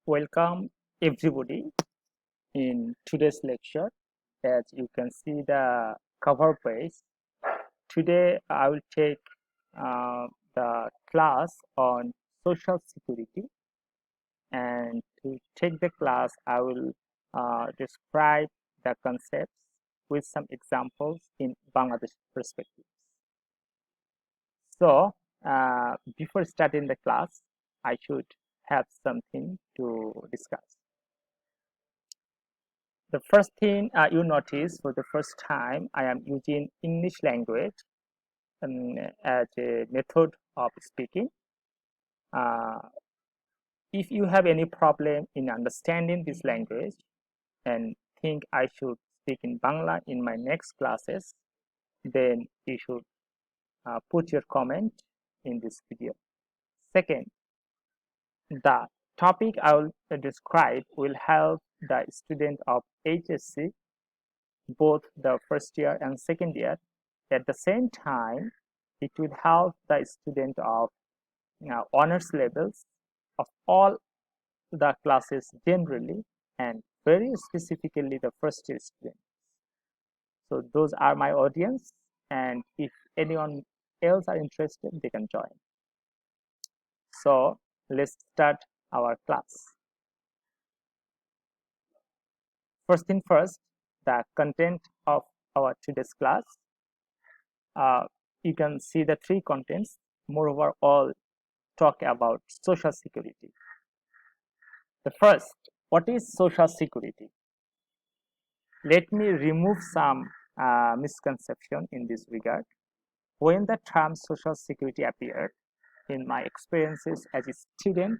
Welcome everybody in today's lecture. As you can see the cover page, today I will take the class on social security, and to take the class I will describe the concepts with some examples in Bangladesh perspective. So before starting the class, I should have something to discuss. The first thing you notice, for the first time I am using English language as a method of speaking. Uh, if you have any problem in understanding this language and think I should speak in Bangla in my next classes, then you should put your comment in this video. Second, the topic I will describe will help the student of HSC, both the first year and second year. At the same time, it will help the student of honors levels of all the classes generally, and very specifically the first year students. So those are my audience, and if anyone else are interested, they can join. So let's start our class. First thing first, the content of our today's class. You can see the three contents. Moreover, all talk about social security. The first, what is social security? Let me remove some misconception in this regard. When the term social security appeared, in my experiences as a student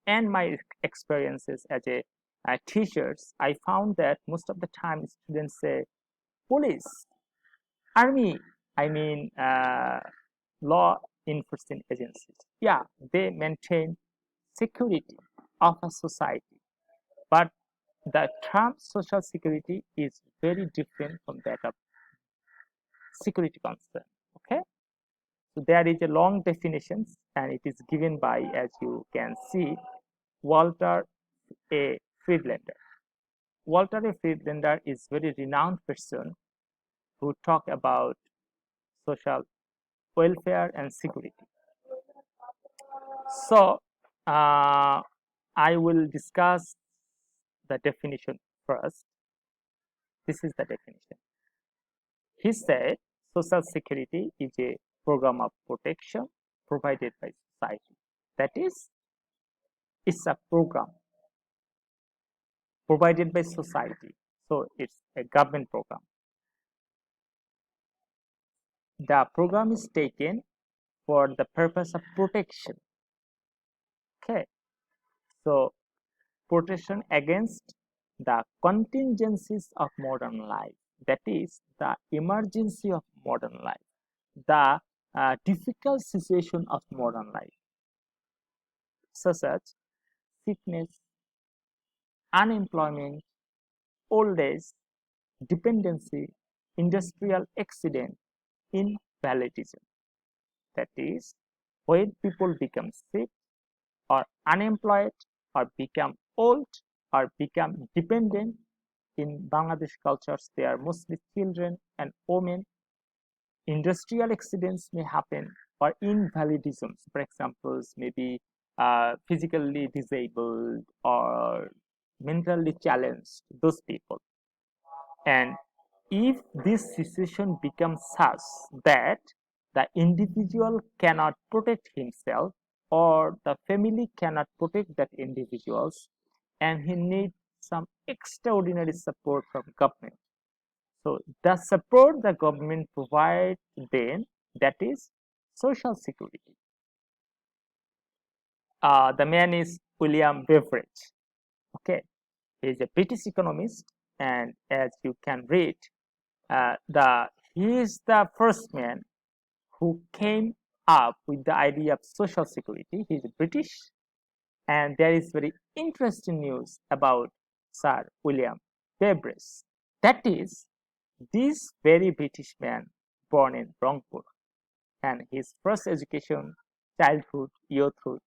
and my experiences as a teachers, I found that most of the time students say police, army, law enforcement agencies. Yeah, they maintain security of a society, but the term social security is very different from that of security concern. Okay, so there is a long definition, and it is given by, as you can see, Walter A. Friedlander. Walter A. Friedlander is very renowned person who talk about social welfare and security. So I will discuss the definition first. This is the definition. He said social security is a program of protection provided by society. That is, it's a program provided by society. So it's a government program. The program is taken for the purpose of protection. Okay, so protection against the contingencies of modern life, that is the emergency of modern life, the difficult situation of modern life, such as sickness, unemployment, old age, dependency, industrial accident, invalidism. That is, when people become sick or unemployed or become old or become dependent. In Bangladesh cultures, they are mostly children and women. Industrial accidents may happen, or invalidisms, for example, maybe physically disabled or mentally challenged, those people. And if this situation becomes such that the individual cannot protect himself or the family cannot protect that individuals, and he needs some extraordinary support from government. So the support the government provides then, that is social security. The man is William Beveridge. Okay, he is a British economist, and as you can read, he is the first man who came up with the idea of social security. He is British, and there is very interesting news about Sir William Beveridge. That is, this very British man born in Rangpur, and his first education, childhood, youthhood,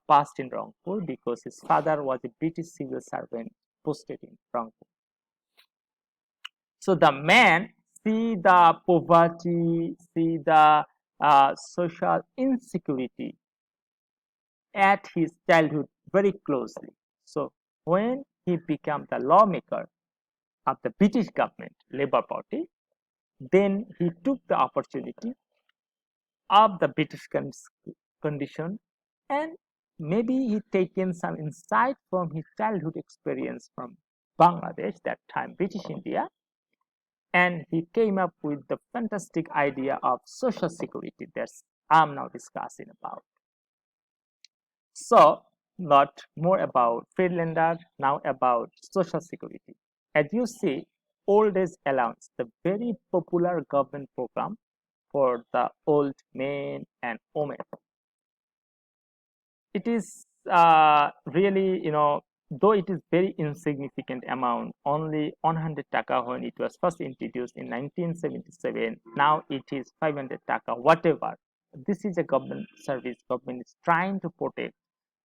passed in Rangpur because his father was a British civil servant posted in Rangpur. So the man see the poverty, see the social insecurity at his childhood very closely. So when he became the lawmaker of the British government, Labour Party, then he took the opportunity of the British condition, and maybe he taken some insight from his childhood experience from Bangladesh, that time British India, and he came up with the fantastic idea of social security that I'm now discussing about. So, not more about Friedlander, now about social security. As you see, old age allowance, the very popular government program for the old men and women. It is really, though it is very insignificant amount, only 100 taka when it was first introduced in 1977. Now it is 500 taka, whatever. This is a government service. Government is trying to protect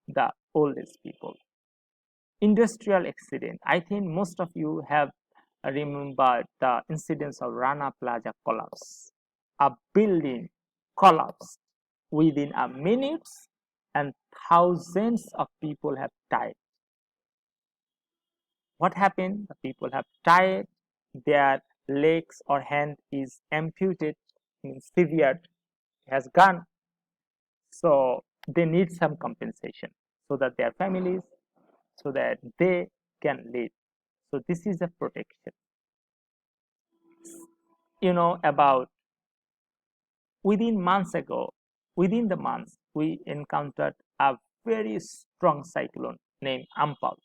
the oldest people. Industrial accident. I think most of you have remembered the incidents of Rana Plaza collapse. A building collapsed within a minute and thousands of people have died. What happened? The people have died, their legs or hand is amputated, means severed, has gone. So they need some compensation so that their families, so that they can live. So this is a protection. About within the months, we encountered a very strong cyclone named Ampal.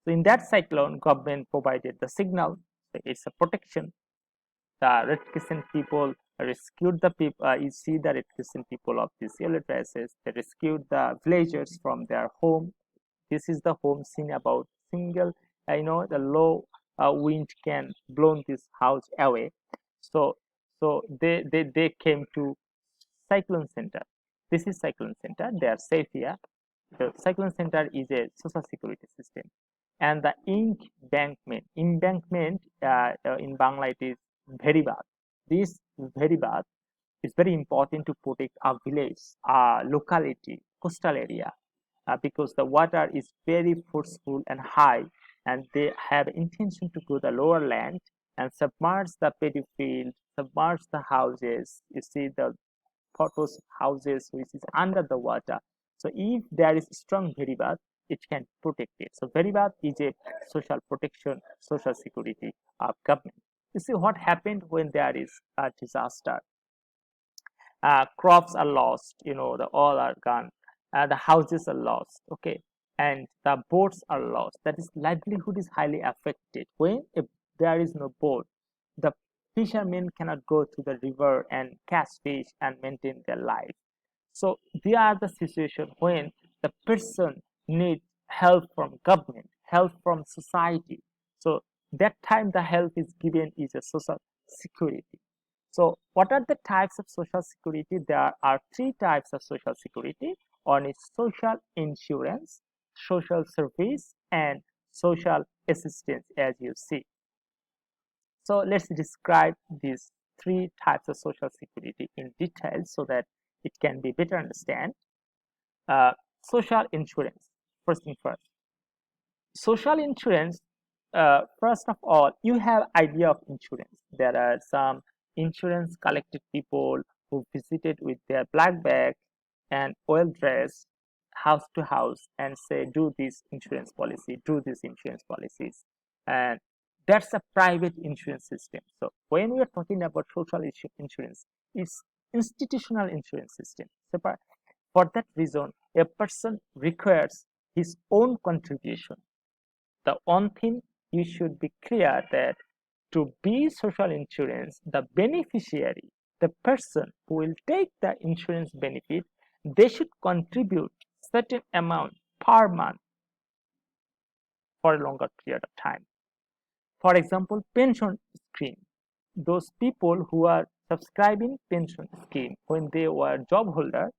So in that cyclone, government provided the signal. It's a protection. The Red Crescent people rescued the people. You see the Red Crescent people of these yellow dresses. They rescued the villagers from their home. This is the home scene about single. The low wind can blow this house away. So they came to cyclone center. This is cyclone center. They are safe here. The cyclone center is a social security system. And the embankment in Bangla it is Bheribad. This Bheribad is very important to protect our village, our locality, coastal area, because the water is very forceful and high, and they have intention to go the lower land and submerge the paddy field, submerge the houses. You see the photos houses which is under the water. So if there is strong Bheribad, it can protect it. So Bheribad is a social protection, social security of government. You see what happened when there is a disaster. Crops are lost, the all are gone, the houses are lost, okay, and the boats are lost. That is, livelihood is highly affected. When if there is no boat, the fishermen cannot go to the river and catch fish and maintain their life. So they are the situation when the person needs help from government, help from society. So that time the help is given is a social security. So what are the types of social security? There are three types of social security. One is social insurance, social service, and social assistance, as you see. So let's describe these three types of social security in detail so that it can be better understand. Social insurance, first thing first. Social insurance, first of all, you have idea of insurance. There are some insurance collected people who visited with their black bag and well dressed house to house and say, do this insurance policy, do this insurance policies, and that's a private insurance system. So when we are talking about social insurance, it's institutional insurance system. So for that reason, a person requires his own contribution. The one thing you should be clear that to be social insurance, the beneficiary, the person who will take the insurance benefit, they should contribute certain amount per month for a longer period of time. For example, pension scheme. Those people who are subscribing pension scheme when they were job holder,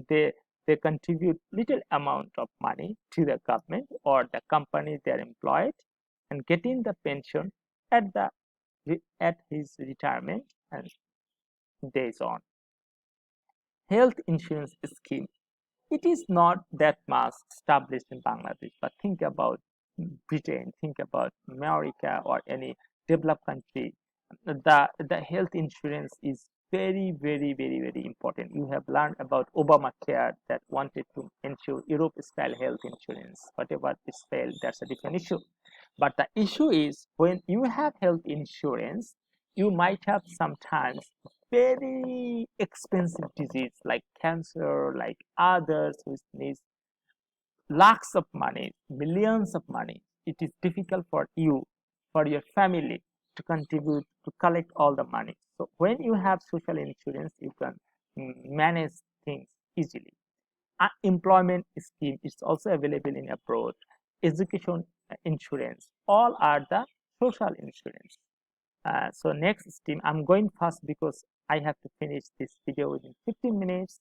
they they contribute little amount of money to the government or the company they are employed, and getting the pension at his retirement and days on. Health insurance scheme. It is not that much established in Bangladesh, but think about Britain, think about America or any developed country. The health insurance is very important. You have learned about Obamacare that wanted to ensure Europe style health insurance. Whatever is failed, that's a different issue. But the issue is when you have health insurance, you might have sometimes very expensive disease like cancer, like others which needs lakhs of money, millions of money. It is difficult for you, for your family to contribute to collect all the money. So when you have social insurance, you can manage things easily. Employment scheme is also available in abroad. Education insurance, all are the social insurance. So next scheme, I'm going fast because I have to finish this video within 15 minutes.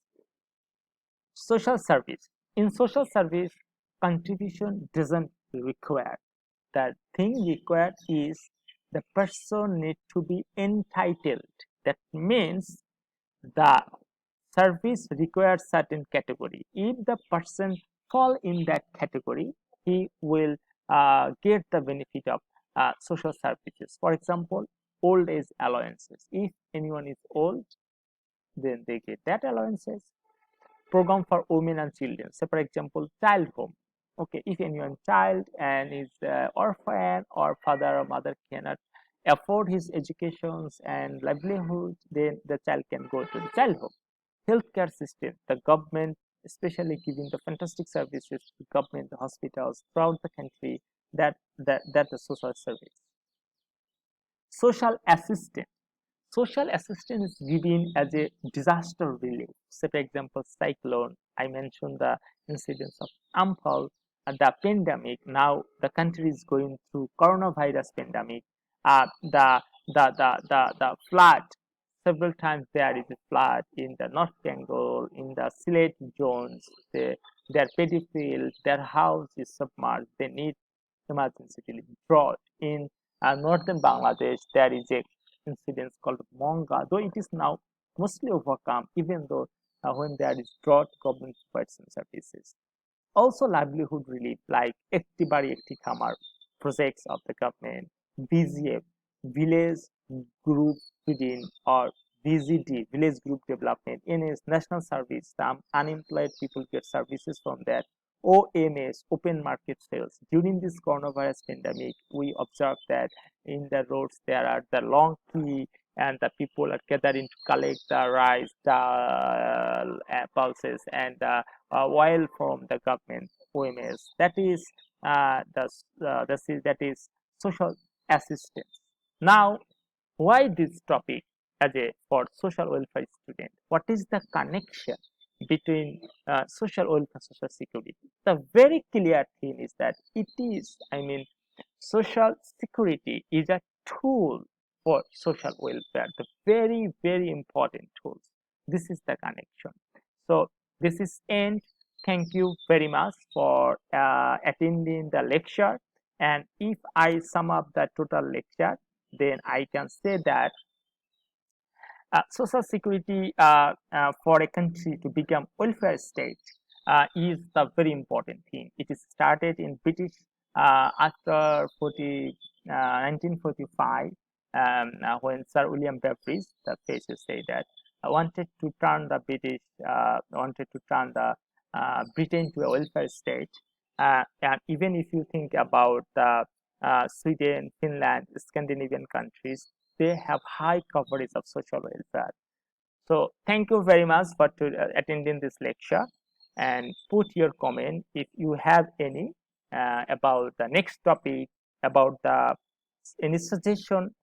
Social service. In social service, contribution doesn't require. The thing required is the person need to be entitled. That means the service requires certain category. If the person fall in that category, he will get the benefit of social services. For example, old age allowances. If anyone is old, then they get that allowances. Program for women and children. So for example, child home. Okay, if anyone child and is orphan or father or mother cannot afford his educations and livelihood, then the child can go to the child home. Healthcare system, the government especially giving the fantastic services to government hospitals throughout the country, that the social service. Social assistance. Social assistance is given as a disaster relief. Say, for example, cyclone. I mentioned the incidence of Ampul, the pandemic. Now the country is going through coronavirus pandemic. The flood. Several times there is a flood in the North Bengal, in the Sylhet zones. Their paddy field, their house is submerged. They need emergency relief. Drought in northern Bangladesh. There is a incidents called Monga, though it is now mostly overcome, even though when there is drought, government provides some services. Also, livelihood relief like Ekti Bari Ekti Khamar projects of the government, VGF, Village Group Feeding, or VGD, Village Group Development, NS, National Service, some unemployed people get services from that. OMS, open market sales. During this coronavirus pandemic, we observed that in the roads there are the long queue and the people are gathering to collect the rice, the pulses, and the oil from the government. OMS. That is that is social assistance. Now, why this topic as a for social welfare student? What is the connection between social welfare, social security? The very clear thing is that it is, social security is a tool for social welfare, the very important tools. This is the connection. So this is end. Thank you very much for attending the lecture. And if I sum up the total lecture, then I can say that social security for a country to become welfare state is the very important thing. It is started in British after 1945 when Sir William Beveridge, the faces say that wanted to turn the Britain to a welfare state. And even if you think about the Sweden, Finland, Scandinavian countries, they have high coverage of social welfare. So thank you very much for attending this lecture, and put your comment if you have any about the next topic, about any suggestion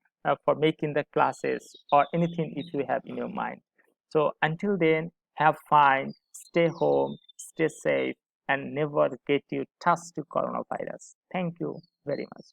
for making the classes, or anything if you have in your mind. So until then, have fun, stay home, stay safe, and never get you touched to coronavirus. Thank you very much.